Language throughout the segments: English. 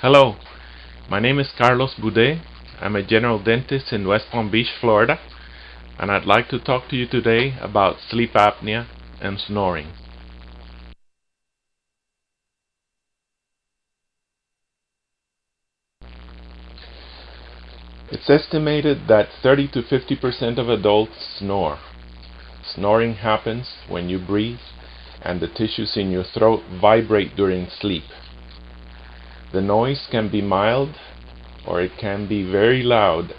Hello, my name is Carlos Boudet. I'm a general dentist in West Palm Beach, Florida, and I'd like to talk to you today about sleep apnea and snoring. It's estimated that 30 to 50% of adults snore. Snoring happens when you breathe and the tissues in your throat vibrate during sleep. The noise can be mild or it can be very loud,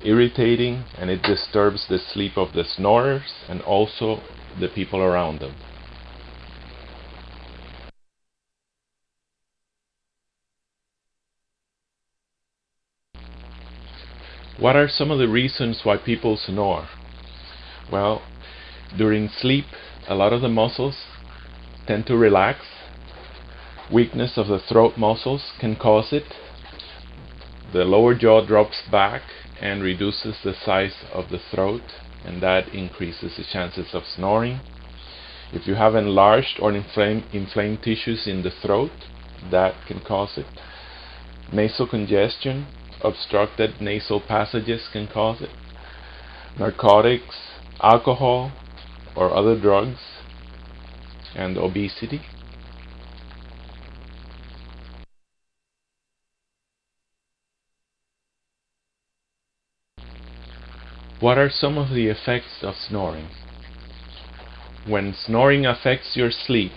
irritating, and it disturbs the sleep of the snorers and also the people around them. What are some of the reasons why people snore? Well, during sleep, a lot of the muscles tend to relax. Weakness of the throat muscles can cause it. The lower jaw drops back and reduces the size of the throat, and that increases the chances of snoring. If you have enlarged or inflamed tissues in the throat, that can cause it. Nasal congestion, obstructed nasal passages can cause it. Narcotics, alcohol, or other drugs, and obesity. What are some of the effects of snoring? When snoring affects your sleep,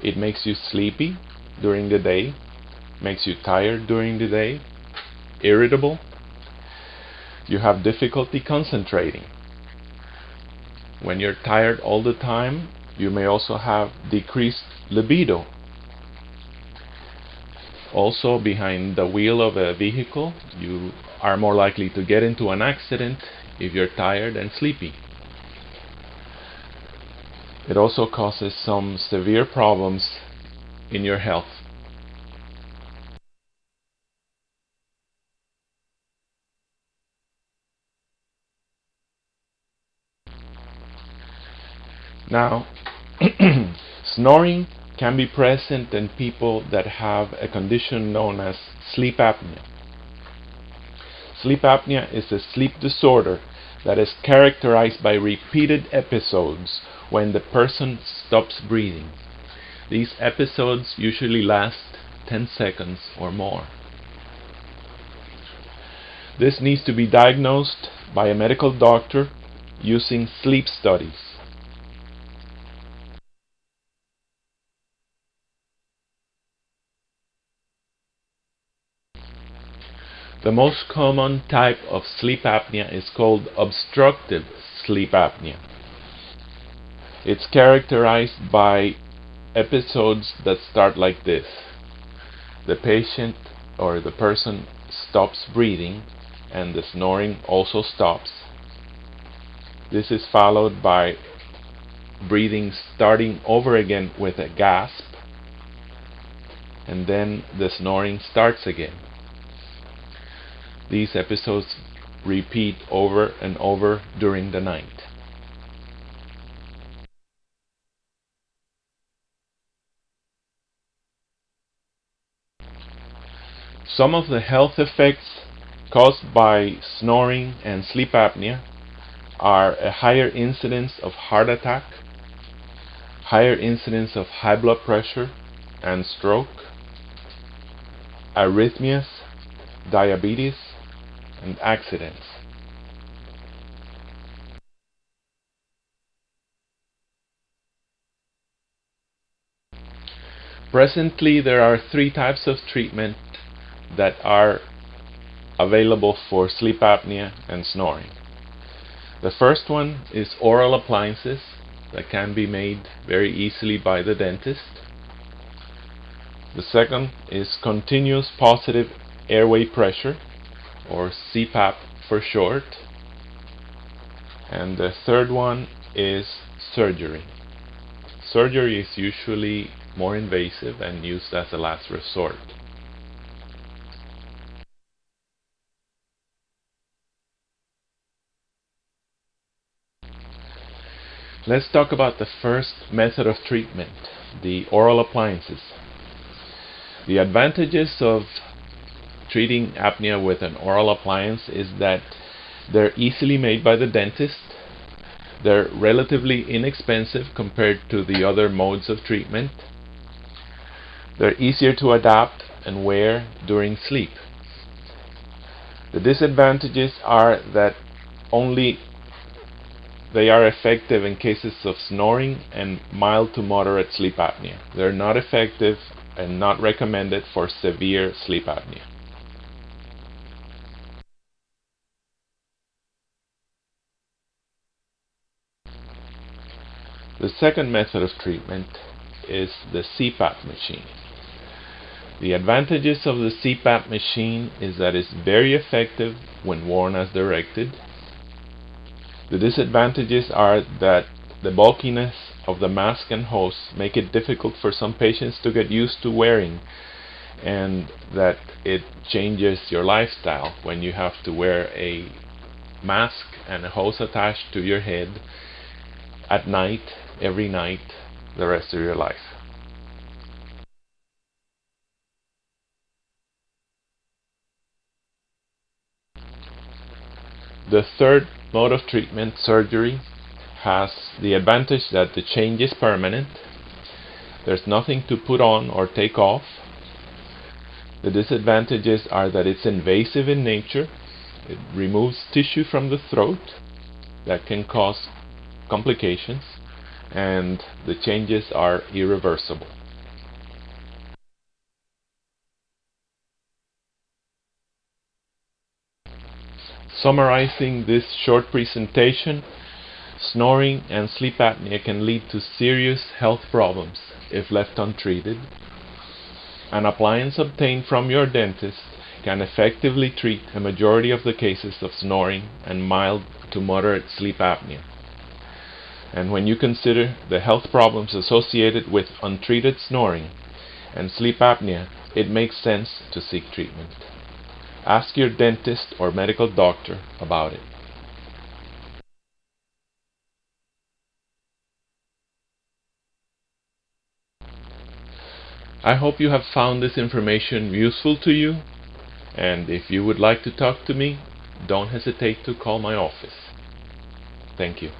it makes you sleepy during the day, makes you tired during the day, irritable. You have difficulty concentrating. When you're tired all the time, you may also have decreased libido. Also, behind the wheel of a vehicle, you are more likely to get into an accident if you're tired and sleepy. It also causes some severe problems in your health. Now, snoring can be present in people that have a condition known as sleep apnea. Sleep apnea is a sleep disorder that is characterized by repeated episodes when the person stops breathing. These episodes usually last 10 seconds or more. This needs to be diagnosed by a medical doctor using sleep studies. The most common type of sleep apnea is called obstructive sleep apnea. It's characterized by episodes that start like this. The patient or the person stops breathing and the snoring also stops. This is followed by breathing starting over again with a gasp, and then the snoring starts again. These episodes repeat over and over during the night. Some of the health effects caused by snoring and sleep apnea are a higher incidence of heart attack, higher incidence of high blood pressure and stroke, arrhythmias, diabetes, and accidents. Presently, there are three types of treatment that are available for sleep apnea and snoring. The first one is oral appliances that can be made very easily by the dentist. The second is continuous positive airway pressure, or CPAP for short. And the third one is surgery. Surgery is usually more invasive and used as a last resort. Let's talk about the first method of treatment, the oral appliances. The advantages of treating apnea with an oral appliance is that they're easily made by the dentist. They're relatively inexpensive compared to the other modes of treatment. They're easier to adapt and wear during sleep. The disadvantages are that only they are effective in cases of snoring and mild to moderate sleep apnea. They're not effective and not recommended for severe sleep apnea. The second method of treatment is the CPAP machine. The advantages of the CPAP machine is that it's very effective when worn as directed. The disadvantages are that the bulkiness of the mask and hose make it difficult for some patients to get used to wearing, and that it changes your lifestyle when you have to wear a mask and a hose attached to your head at night, every night, the rest of your life. The third mode of treatment, surgery, has the advantage that the change is permanent. There's nothing to put on or take off. The disadvantages are that it's invasive in nature. It removes tissue from the throat that can cause complications, and the changes are irreversible. Summarizing this short presentation, snoring and sleep apnea can lead to serious health problems if left untreated. An appliance obtained from your dentist can effectively treat a majority of the cases of snoring and mild to moderate sleep apnea. And when you consider the health problems associated with untreated snoring and sleep apnea, it makes sense to seek treatment. Ask your dentist or medical doctor about it. I hope you have found this information useful to you, and if you would like to talk to me, don't hesitate to call my office. Thank you.